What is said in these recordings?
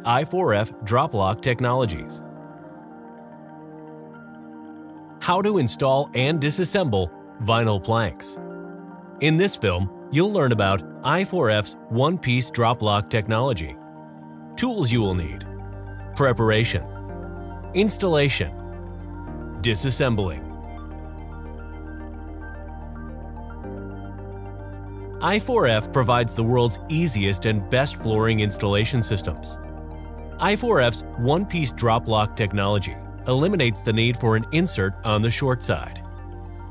I4f drop lock technologies. How to install and disassemble vinyl planks. In this film, you'll learn about I4f's one-piece drop lock technology, tools you will need, preparation, installation, disassembling. I4f provides the world's easiest and best flooring installation systems. I4f's one-piece drop lock technology eliminates the need for an insert on the short side.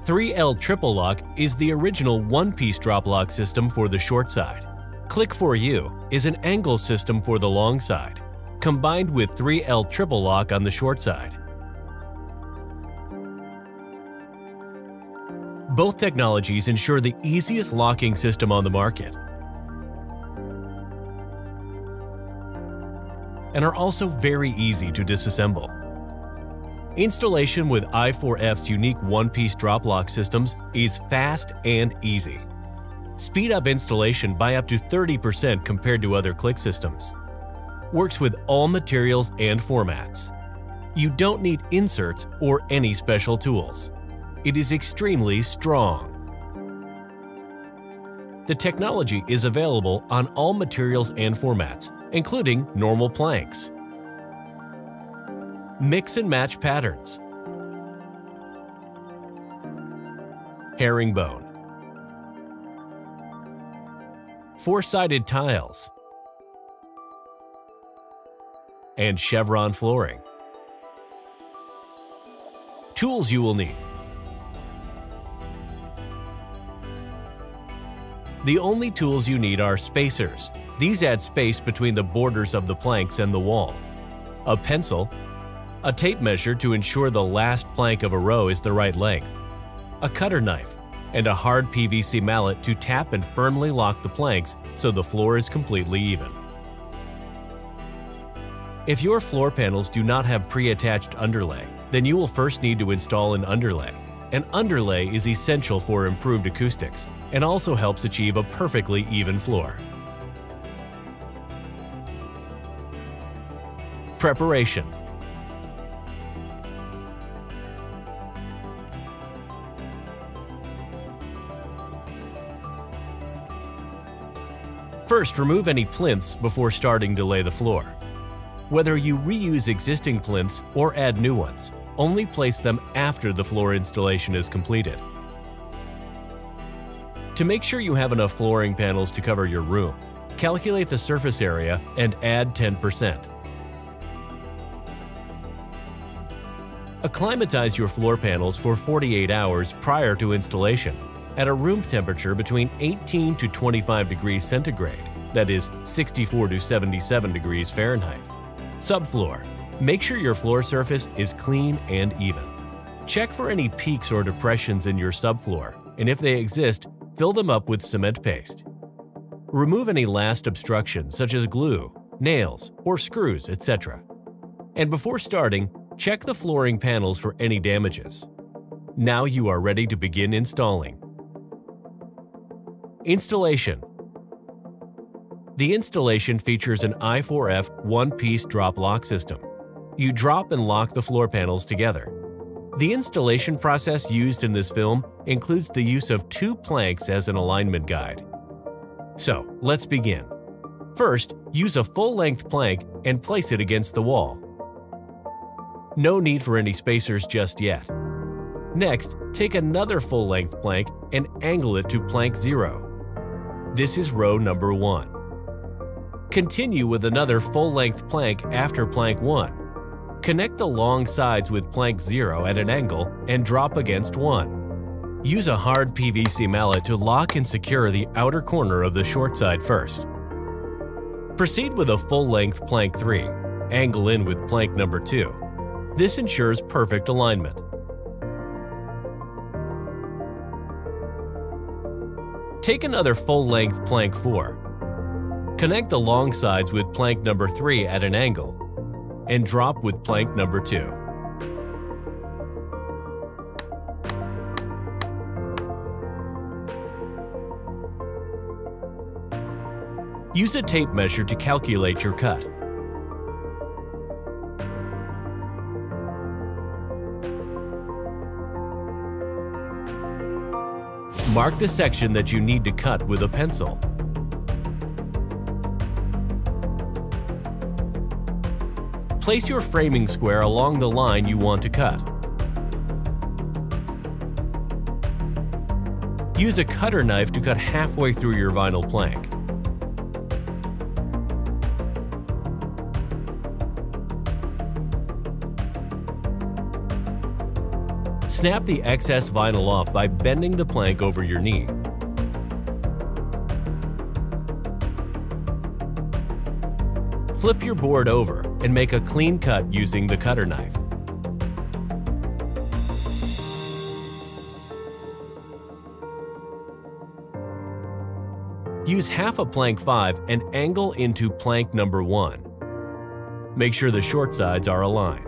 3L triple lock is the original one-piece drop lock system for the short side. Click for You is an angle system for the long side, combined with 3L triple lock on the short side. Both technologies ensure the easiest locking system on the market and are also very easy to disassemble. Installation with I4f's unique one-piece drop lock systems is fast and easy. Speed up installation by up to 30% compared to other click systems. Works with all materials and formats. You don't need inserts or any special tools. It is extremely strong. The technology is available on all materials and formats, including normal planks, mix and match patterns, herringbone, four-sided tiles, and chevron flooring. Tools you will need. The only tools you need are spacers. These add space between the borders of the planks and the wall. A pencil, a tape measure to ensure the last plank of a row is the right length, a cutter knife, and a hard PVC mallet to tap and firmly lock the planks so the floor is completely even. If your floor panels do not have pre-attached underlay, then you will first need to install an underlay. An underlay is essential for improved acoustics and also helps achieve a perfectly even floor. Preparation. First, remove any plinths before starting to lay the floor. Whether you reuse existing plinths or add new ones, only place them after the floor installation is completed. To make sure you have enough flooring panels to cover your room, calculate the surface area and add 10%. Acclimatize your floor panels for 48 hours prior to installation at a room temperature between 18 to 25 degrees centigrade, that is 64 to 77 degrees Fahrenheit. Subfloor. Make sure your floor surface is clean and even. Check for any peaks or depressions in your subfloor, and if they exist, fill them up with cement paste. Remove any last obstructions such as glue, nails, or screws, etc. And before starting, check the flooring panels for any damages. Now you are ready to begin installing. Installation. The installation features an I4f one-piece drop lock system. You drop and lock the floor panels together. The installation process used in this film includes the use of 2 planks as an alignment guide. So, let's begin. First, use a full-length plank and place it against the wall. No need for any spacers just yet. Next, take another full-length plank and angle it to plank 0. This is row number 1. Continue with another full-length plank after plank 1. Connect the long sides with plank 0 at an angle and drop against 1. Use a hard PVC mallet to lock and secure the outer corner of the short side first. Proceed with a full-length plank 3. Angle in with plank number 2. This ensures perfect alignment. Take another full-length plank 4. Connect the long sides with plank number 3 at an angle and drop with plank number 2. Use a tape measure to calculate your cut. Mark the section that you need to cut with a pencil. Place your framing square along the line you want to cut. Use a cutter knife to cut halfway through your vinyl plank. Snap the excess vinyl off by bending the plank over your knee. Flip your board over and make a clean cut using the cutter knife. Use half a plank 5 and angle into plank number 1. Make sure the short sides are aligned.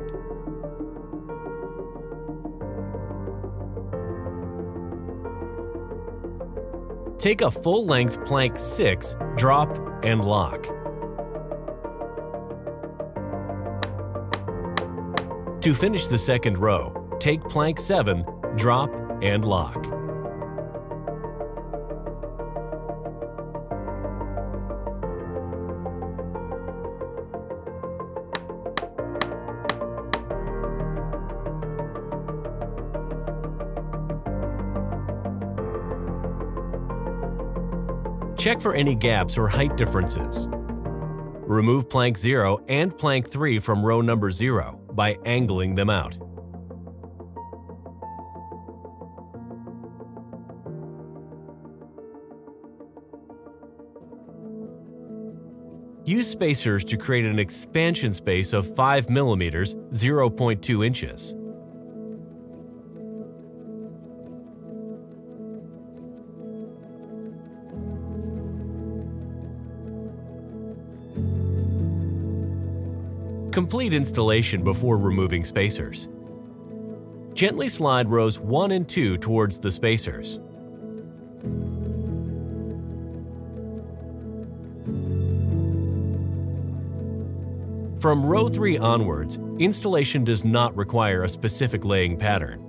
Take a full-length plank 6, drop, and lock. To finish the second row, take plank 7, drop, and lock. Check for any gaps or height differences. Remove plank 0 and plank 3 from row number 0 by angling them out. Use spacers to create an expansion space of 5 mm, 0.2 inches. Complete installation before removing spacers. Gently slide rows 1 and 2 towards the spacers. From row 3 onwards, installation does not require a specific laying pattern.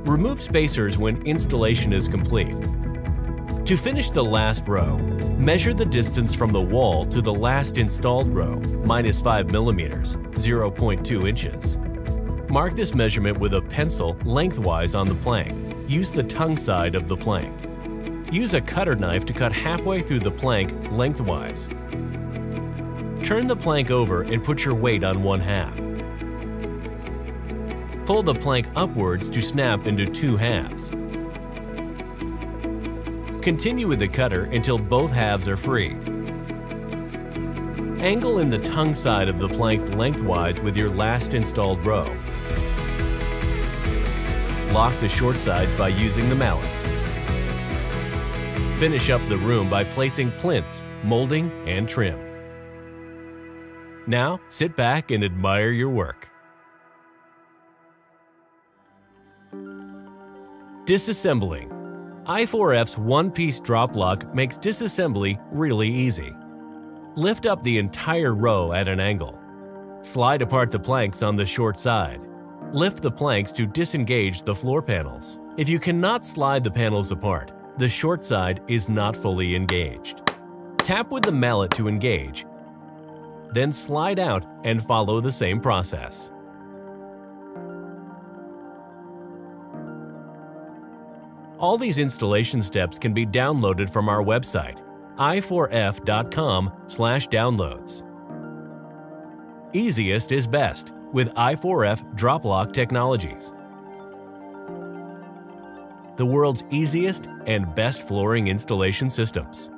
Remove spacers when installation is complete. To finish the last row, measure the distance from the wall to the last installed row, -5 mm, 0.2 inches. Mark this measurement with a pencil lengthwise on the plank. Use the tongue side of the plank. Use a cutter knife to cut halfway through the plank lengthwise. Turn the plank over and put your weight on 1/2. Pull the plank upwards to snap into 2 halves. Continue with the cutter until both halves are free. Angle in the tongue side of the plank lengthwise with your last installed row. Lock the short sides by using the mallet. Finish up the room by placing plinths, molding, and trim. Now, sit back and admire your work. Disassembling. I4f's one-piece drop lock makes disassembly really easy. Lift up the entire row at an angle. Slide apart the planks on the short side. Lift the planks to disengage the floor panels. If you cannot slide the panels apart, the short side is not fully engaged. Tap with the mallet to engage, then slide out and follow the same process. All these installation steps can be downloaded from our website, i4f.com/downloads. Easiest is best with I4f drop lock technologies. The world's easiest and best flooring installation systems.